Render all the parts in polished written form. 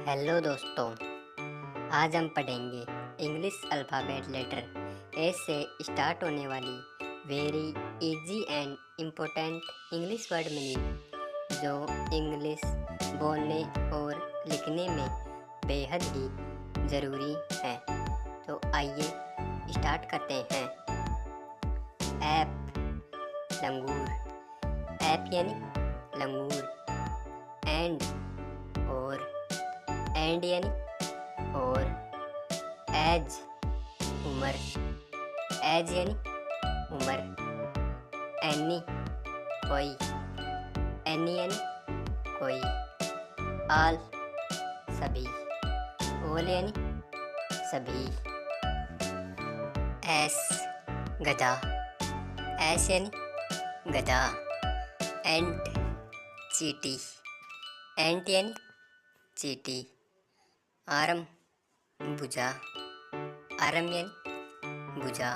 Hello दोस्तों, आज हम पढ़ेंगे इंग्लिश अल्फ़ाबेट लेटर ए से स्टार्ट होने वाली very easy and important English word meaning जो इंग्लिश बोलने और लिखने में बेहद ही ज़रूरी है। तो आइए स्टार्ट करते हैं। ऐप, लंगूर। ऐप यानी लंगूर। एंड और एंड यानी और। एज, उम्र। एज यानी उम्र। एनी, कोई। एनी यानी कोई। आल, सभी। ऑल यानी सभी। एस, गधा। एस यानी गधा। एंट, चींटी। एंट यानी चींटी। आर्म, भुजा। आर्म यानी भुजा।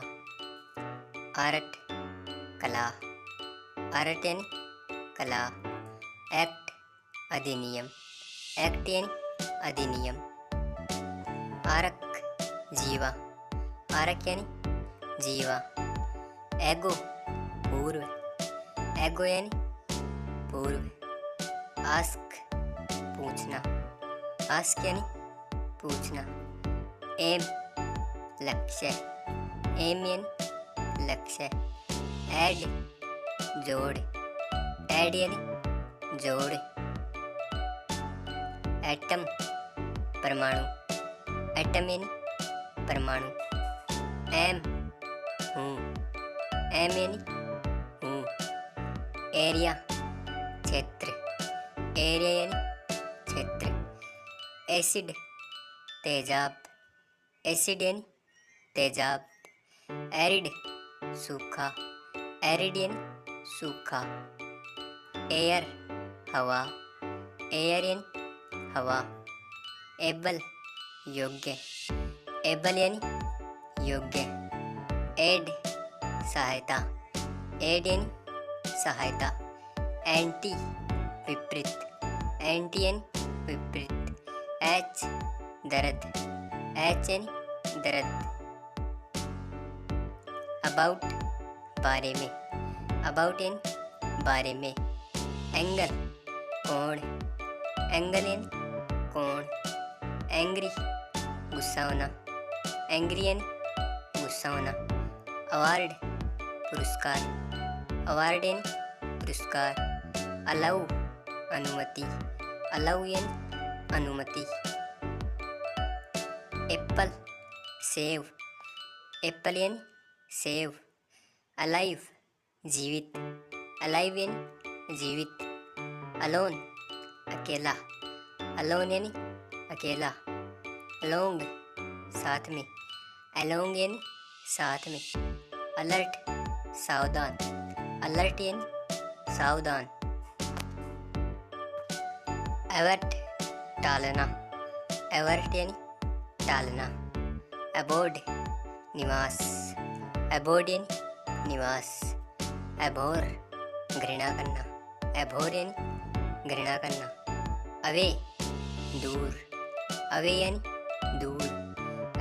आर्ट, कला। आर्ट यानी कला। एक्ट, अधिनियम। एक्ट यानी अधिनियम। आरक, जीवा। आरक यानी जीवा। एगो, पूर्व। एगो यानी पूर्व। आस्क, पूछना। आस्क यानी पूछना। एम, लक्ष्य। एम यानी लक्ष्य। ऐड, जोड़। ऐड यानी जोड़। एटम, परमाणु। एटम यानी परमाणु। एम, हूँ। एम यानी हूँ। एरिया, क्षेत्र। एरिया यानी क्षेत्र। एसिड, तेजाब। एसिड यानी तेजाब। एरिड, सूखा। एरिड यानी सूखा। एयर, हवा। एयर यानी हवा। एबल, योग्य। एबल यानी योग्य। एड, सहायता। एड यानी सहायता। एंटी, विपरीत। एंटी यानी विपरीत। एच, दर्द। एच यानी दर्द। अबाउट, बारे में। अबाउट यानी बारे में। एंगल, कोण। एंगल यानी कोण। एंग्री, गुस्सा होना। एंग्री यानी गुस्सा होना। अवार्ड, पुरस्कार। अवार्ड यानी पुरस्कार। अलाउ, अनुमति। अलाउ यानी अनुमति। Apple, save. एप्पल यानी सेव। अलाइव, जीवित। अलाइव यानी जीवित। अलोन, अकेला। अलोन यानी अकेला। अलोंग, साथ में। अलोंग यानी साथ में। अलर्ट, सावधान। अलर्ट यानी सावधान। एवर्ट, टालना। एवर्ट यानी टालना। अबोर्ड, निवास। अबोर्ड यानी निवास। अबोर, घृणा करना। अबोर यानी घृणा करना। अवे, दूर। अवे यानी दूर।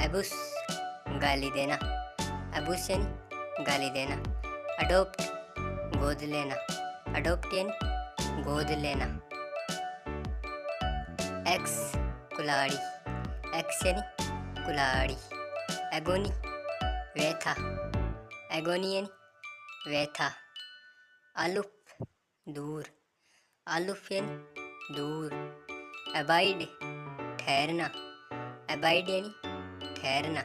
अबुस, गाली देना। अबुस यानी गाली देना। अडोप्ट, गोद लेना। अडोप्ट यानी गोद लेना। एक्स, कुल्हाड़ी। एक्स यानी कुल्हाड़ी। एगोनी, व्यथा। एगोनी यानी व्यथा। आलुफ, दूर। आलुफ यानी दूर। अबाइड, ठहरना। अबाइड यानी ठहरना।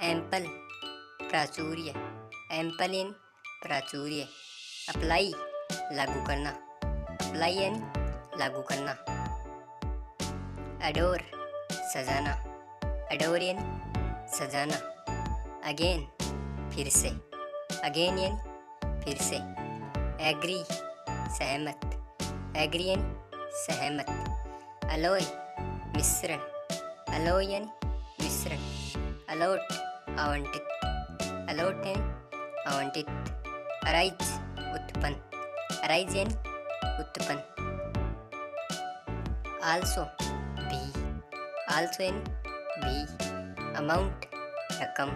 एम्पल, प्राचुर्य। एम्पल यानी प्राचुर्य। अप्लाई, लागू करना। अप्लाई यानी लागू करना। अडोर, सजाना। अडोर यानी सजाना। अगेन, फिर से। अगेन यानी फिर से। एग्री, सहमत। एग्री यानी सहमत। अलोय, मिश्रण। अलोय यानी मिश्रण। अलॉट, आवंटित। अलॉट यानी आवंटित। अराइज, उत्पन्न। अराइज यानी उत्पन्न। आल्सो, भी। आल्सो यानी भी। अमाउंट रकम,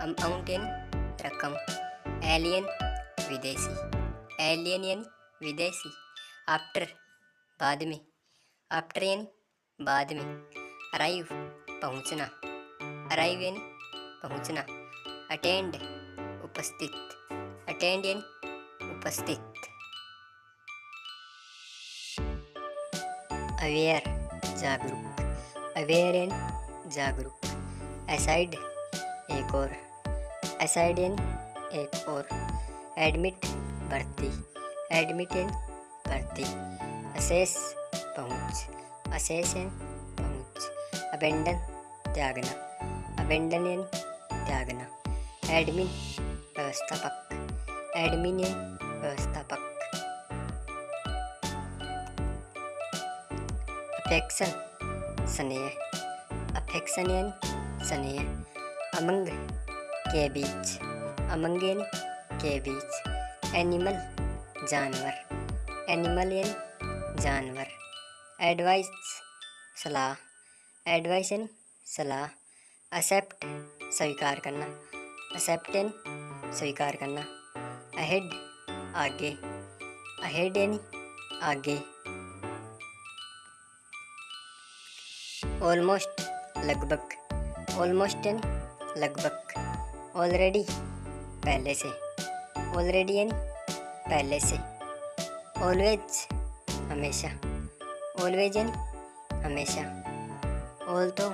अमाउंट यानी रकम। एलियन विदेशी, एलियन यानी विदेशी। आफ्टर बाद में, आफ्टर यानी बाद में। अराइव पहुंचना, अराइव यानी पहुंचना। अटेंड उपस्थित, अटेंड यानी उपस्थित। अवेयर जागरूक, अवेयर यानी जागरूक। असाइड एक और, असाइड यानी एक और। एडमिट भर्ती, एडमिट यानी भर्ती। असेस पहुंच, असेस यानी पहुंच। अबेंडन त्यागना, अबेंडन यानी त्यागना। एडमिन व्यवस्थापक, एडमिन यानी व्यवस्थापक। अफेक्शन स्नेह, अफेक्शन यानी स्नेह। अमंग के बीच, अमंग यानी के बीच। एनिमल जानवर, एनिमल यानी जानवर। एडवाइस सलाह, एडवाइस यानी सलाह। एक्सेप्ट स्वीकार करना, एक्सेप्ट यानी स्वीकार करना। अहेड आगे, अहेड यानी आगे। ऑलमोस्ट लगभग, ऑलमोस्ट यानी लगभग। ऑलरेडी पहले से, ऑलरेडी यानी पहले से। ऑलवेज हमेशा, ऑलवेज यानी हमेशा। ऑल्थो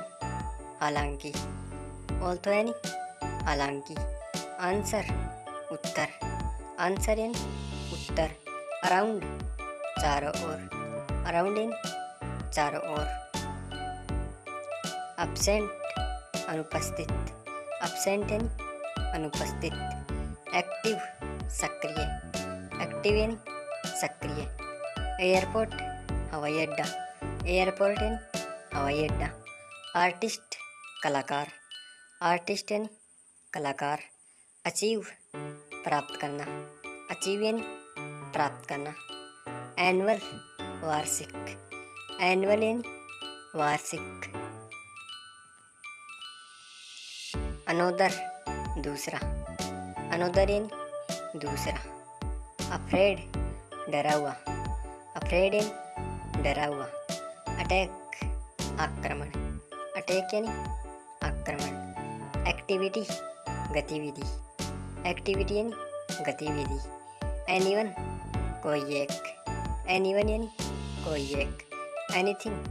हालांकि, ऑल्थो यानी हालांकि। आंसर उत्तर, आंसर यानी उत्तर। अराउंड चारों ओर, अराउंड यानी चारों ओर। अब्सेंट अनुपस्थित, अब्सेंट यानी अनुपस्थित। एक्टिव सक्रिय, एक्टिव यानी सक्रिय। एयरपोर्ट हवाई अड्डा, एयरपोर्ट यानी हवाई अड्डा। आर्टिस्ट कलाकार, आर्टिस्ट यानी कलाकार। अचीव प्राप्त करना, अचीव यानी प्राप्त करना। एनुअल वार्षिक, एनुअल यानी वार्षिक। अनोदर दूसरा, अनोदर यानी दूसरा। अफ्रेड डरा हुआ, अफ्रेड यानी डरा हुआ। अटैक आक्रमण, अटैक यानी आक्रमण। एक्टिविटी गतिविधि, एक्टिविटी यानी गतिविधि। एनीवन कोई एक, एनीवन यानी कोई एक। एनीथिंग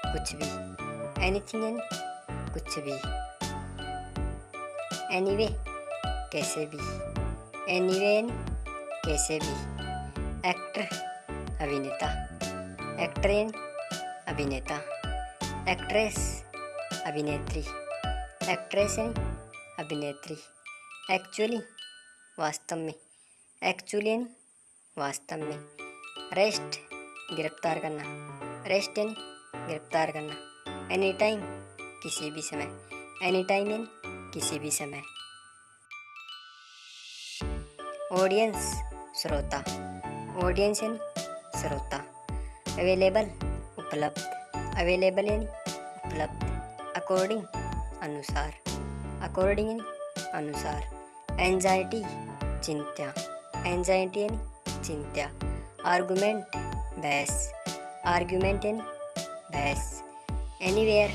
कुछ भी, एनीथिंग यानी कुछ भी। एनीवे कैसे भी, एनीवे यानी कैसे भी। एक्टर अभिनेता, एक्टर यानी अभिनेता। एक्ट्रेस अभिनेत्री, एक्ट्रेस यानी अभिनेत्री। एक्चुअली वास्तव में, एक्चुअली यानी वास्तव में। रेस्ट गिरफ्तार करना, रेस्ट यानी गिरफ्तार करना। एनी टाइम किसी भी समय, एनी टाइम यानी किसी भी समय। ऑडियंस श्रोता, ऑडियंस यानी श्रोता। अवेलेबल उपलब्ध, अवेलेबल यानी उपलब्ध। अकॉर्डिंग अनुसार, अकॉर्डिंग यानी अनुसार। एंजाइटी चिंता, एंजाइटी यानी चिंता। आर्गुमेंट बहस, आर्गुमेंट यानी बहस। एनीवेयर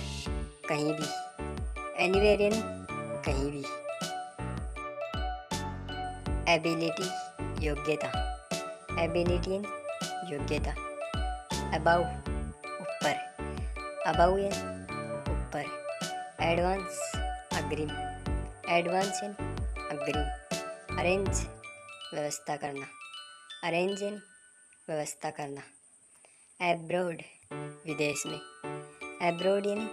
कहीं भी, एनीवेयर यानी कहीं भी। एबिलिटी योग्यता, एबिलिटी यानी योग्यता। अबाउ ऊपर, अबाउ यानी ऊपर। एडवांस अग्रिम, एडवांस यानी अग्रिम। अरेंज व्यवस्था करना, अरेंज यानी व्यवस्था करना। एब्रॉड विदेश में, एब्रॉड यानी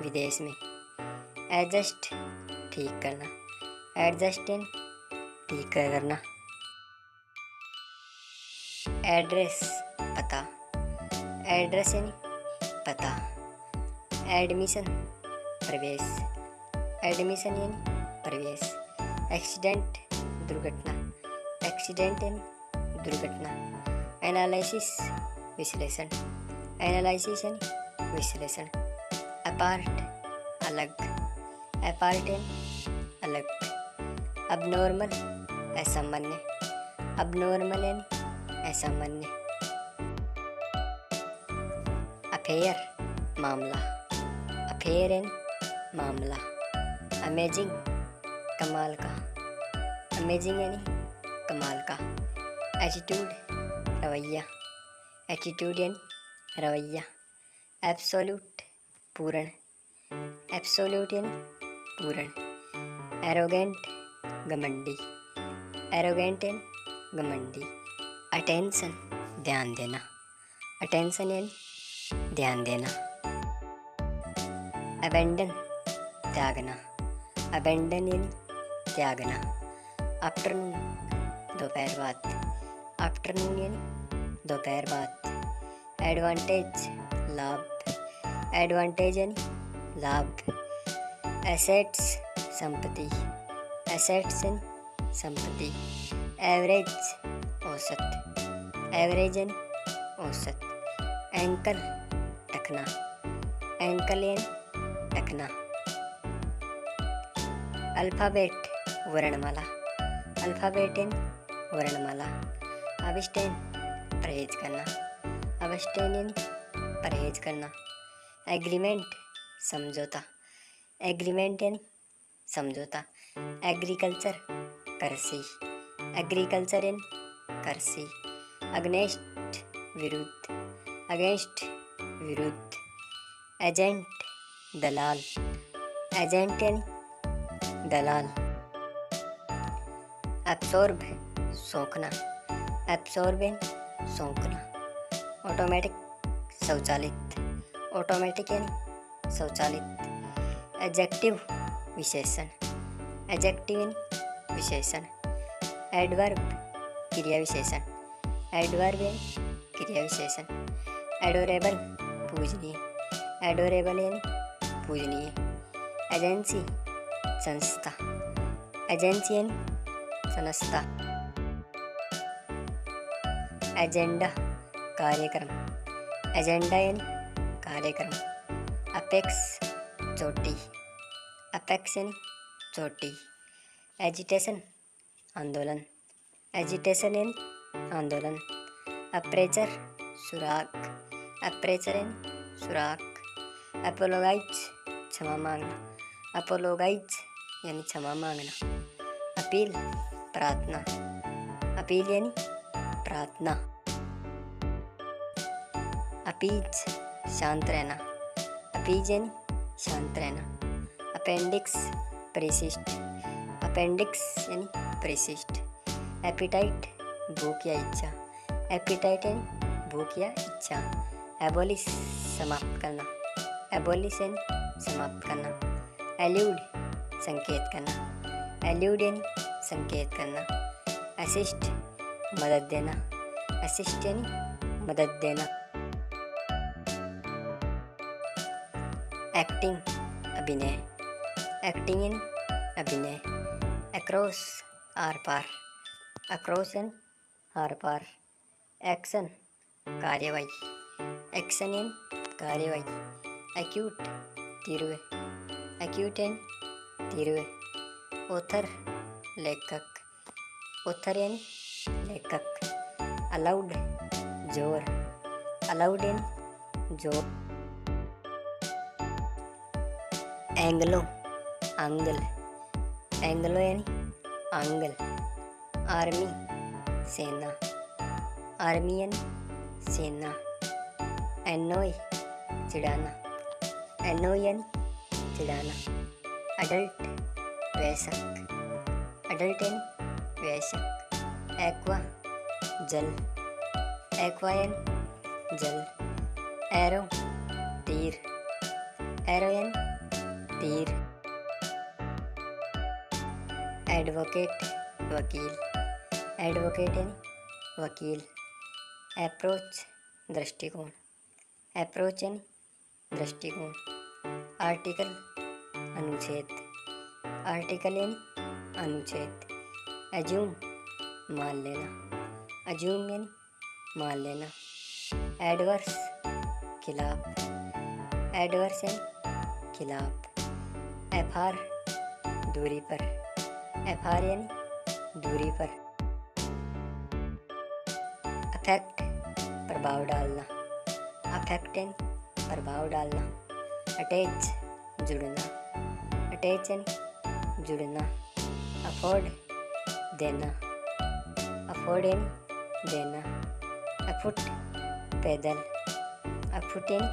विदेश में। एडजस्ट ठीक करना, एडजस्ट यानी ठीक करना। एड्रेस पता, एड्रेस यानी पता। एडमिशन प्रवेश, एडमिशन यानी प्रवेश। एक्सीडेंट दुर्घटना, एक्सीडेंट यानी दुर्घटना। एनालिसिस विश्लेषण, एनालिसिस यानी विश्लेषण। अपार्ट अलग, अपार्ट अलग, अबनॉर्मल असामान्य, अबनॉर्मल असामान्य, अफेयर मामला, अफेयर मामला, अमेजिंग कमाल का, अमेजिंग कमाल का, एटीट्यूड रवैया, एटीट्यूड रवैया, एब्सोल्यूट पूर्ण, एब्सोल्यूट पूर्ण, एरोगेंट घमंडी, एरोगेंट घमंडी, अटेंशन ध्यान देना, अटेंशन ध्यान देना, अबेंडन त्यागना, अबेंडन त्यागना, आफ्टरनून दोपहर बाद, आफ्टरनून दोपहर बाद, एडवांटेज लाभ, एडवांटेज लाभ, एसेट्स संपत्ति, एसेट्स संपत्ति, एवरेज औसत, एवरेज औसत, एंकल टकना, एंकल टकना, अल्फ़ाबेट वर्णमाला, अल्फ़ाबेट वर्णमाला, अबस्टेन परहेज करना, अबस्टेन परहेज करना, एग्रीमेंट समझौता, एग्रीमेंट समझौता, एग्रीकल्चर कृषि, एग्रीकल्चर कृषि, अगेंस्ट विरुद्ध, अगेंस्ट विरुद्ध, एजेंट दलाल, एजेंट दलाल, एब्सॉर्ब सोखना, एब्सॉर्ब सोखना, ऑटोमेटिक स्वचालित, ऑटोमेटिक स्वचालित, एडजेक्टिव विशेषण, एडजेक्टिव विशेषण, एडवर्ब क्रिया विशेषण, एडवर्ब क्रिया विशेषण, एडोरेबल पूजनीय, एडोरेबल पूजनीय, एजेंसी संस्था, एजेंसी संस्था, एजेंडा कार्यक्रम, एजेंडा कार्यक्रम, अपेक्स चोटी, अपेक्स चोटी, एजिटेशन आंदोलन, एजिटेशन आंदोलन, अप्रेचर सुराग, अप्रेचर सुराग, अपोलोगाइज क्षमा मांगना, अपोलोगाइज क्षमा मांगना, अपील प्रार्थना, अपील प्रार्थना, अपीज शांत रहना, अपीज शांत रहना, अपेंडिक्स परिशिष्ट, अपेंडिक्स परिशिष्ट, एपिटाइट भूख या इच्छा, एपिटाइट भूख या इच्छा, एबोलिश समाप्त करना, एबोलिश समाप्त करना, एल्यूड संकेत करना, एल्यूड संकेत करना, असिस्ट मदद देना, असिस्ट मदद देना, एक्टिंग अभिनय, एक्टिंग अभिनय, अक्रॉस आर पार, अक्रॉस आर पार, एक्शन कार्यवाही, एक्शन कार्यवाही, एक्यूट तीव्र, एक्यूट तीव्र, ऑथर लेखक, ऑथर लेखक, अलाउड जोर, अलाउड जोर, एंग्लो आंगल, एंग्लो आंगल, आर्मी सेना, आर्मियन सेना, एनोय चिढ़ाना, एनोयन चिढ़ाना, अडल्ट वयस्क, अडल्ट वयस्क, एक्वा जल, एक्वायन जल, एरो तीर, एरोयन तीर, एडवोकेट वकील, एडवोकेट वकील, अप्रोच दृष्टिकोण, अप्रोच दृष्टिकोण, आर्टिकल अनुच्छेद, आर्टिकल अनुच्छेद, अज्यूम मान लेना, अज्यूम मान लेना, एडवर्स खिलाफ, एडवर्स खिलाफ। एफ आर दूरी पर, एफ आर यानी दूरी पर। अफेक्ट प्रभाव डालना, अफेक्ट यानी प्रभाव डालना। अटैच जुड़ना, अटैच यानी जुड़ना। अफोर्ड देना, अफोर्ड यानी देना। अफुट पैदल, अफुट यानी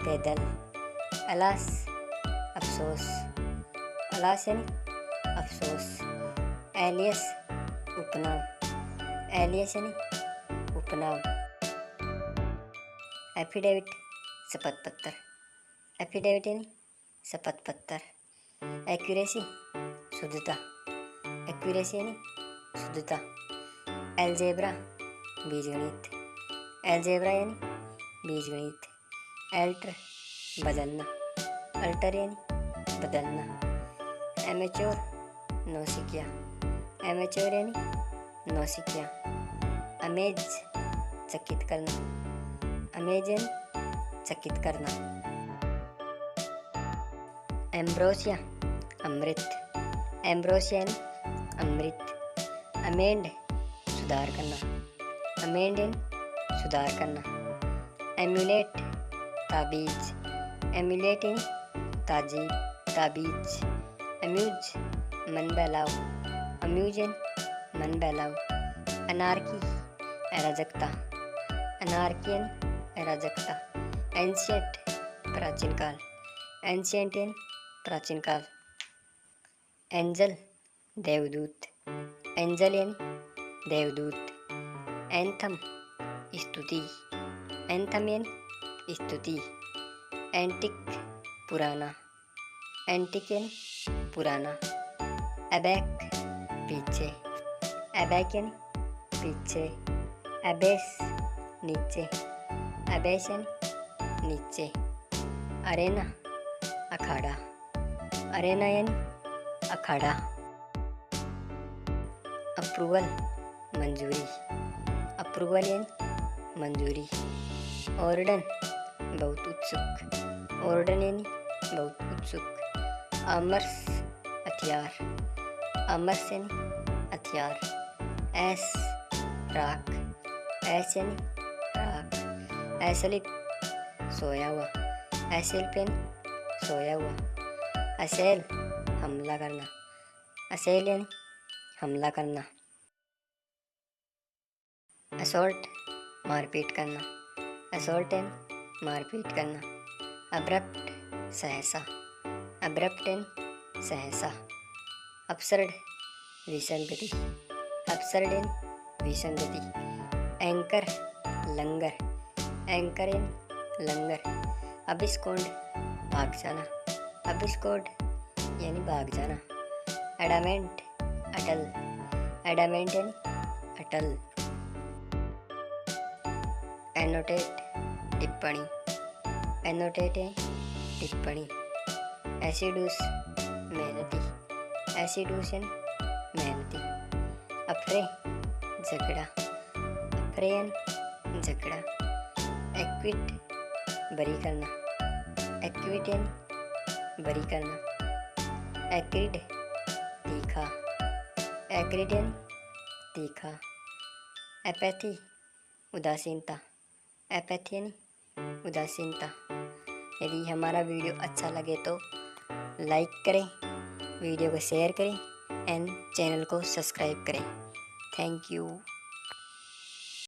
पैदल। अलास अफसोस, अलास यानी अफसोस। एलियस उपनाम, एलियस यानी उपनाम। एफिडेविट शपथ पत्र, एफिडेविट यानी शपथ पत्र। एक्यूरेसी शुद्धता, एक्यूरेसी यानी शुद्धता। एलजेब्रा बीजगणित, एलजेब्रा यानी बीजगणित। एल्टर बदलना, अल्टर यानी बदलना। एमेच्योर नौसिखिया, एमेच्योर यानी नौसिखिया। अमेज चकित करना, अमेज यानी चकित करना। एम्ब्रोसिया अमृत, एम्ब्रोसिया यानी अमृत। अमेंड सुधार करना, अमेंड यानी सुधार करना। एम्यूलेट ताबीज, एम्यूलेट यानी ताजीब ताबीज। अम्यूज मन बहलाओ, अम्यूज यानी मन बहलाओ। अनार्की अराजकता, अनार्की यानी अराजकता। एंशियंट प्राचीन काल, एंशियंट यानी प्राचीन काल। एंजल देवदूत, एंजल यानी देवदूत। एंथम स्तुति, एंथम यानी स्तुति। एंटिक पुराना, एंटिक यानी पुराना। एबैक पीछे, एबैक यानी पीछे। एबेस नीचे, एबेस यानी नीचे। अरेना अखाड़ा, अरेना यानी अखाड़ा। अप्रूवल मंजूरी, अप्रूवल यानी मंजूरी। ऑर्डन बहुत उत्सुक, ऑर्डन यानी बहुत उत्सुक। अमर्स हथियार, अमर्स यानी हथियार। एस राख, एस यानी राख। एसलिप सोया हुआ, एसलिप यानी सोया हुआ। असेल हमला करना, असेल यानी हमला करना। असॉल्ट मारपीट करना, असॉल्ट यानी मारपीट करना। अब्रप्ट सहसा, अब्रप्ट यानी सहसा। अपसर्ड विसंगति, अपसर्ड यानी विसंगति। एंकर लंगर, एंकर यानी लंगर। अबिस्कोंड भाग जाना, अबिस्कोंड यानी भाग जाना। एडामेंट अटल, एडामेंट यानी अटल। एनोटेट टिप्पणी, एनोटेट यानी टिप्पणी। एसिडूस मेहनती, एसिडूस यानी मेहनती। अफरे झगड़ा, अफरे यानी झगड़ा। एक्विट बरी करना, एक्विट यानी बरी करना। एक्रिड तीखा, एक्रिड यानी तीखा। एपैथी उदासीनता, एपैथी यानी उदासीनता। यदि हमारा वीडियो अच्छा लगे तो लाइक करें, वीडियो को शेयर करें एंड चैनल को सब्सक्राइब करें। Thank you.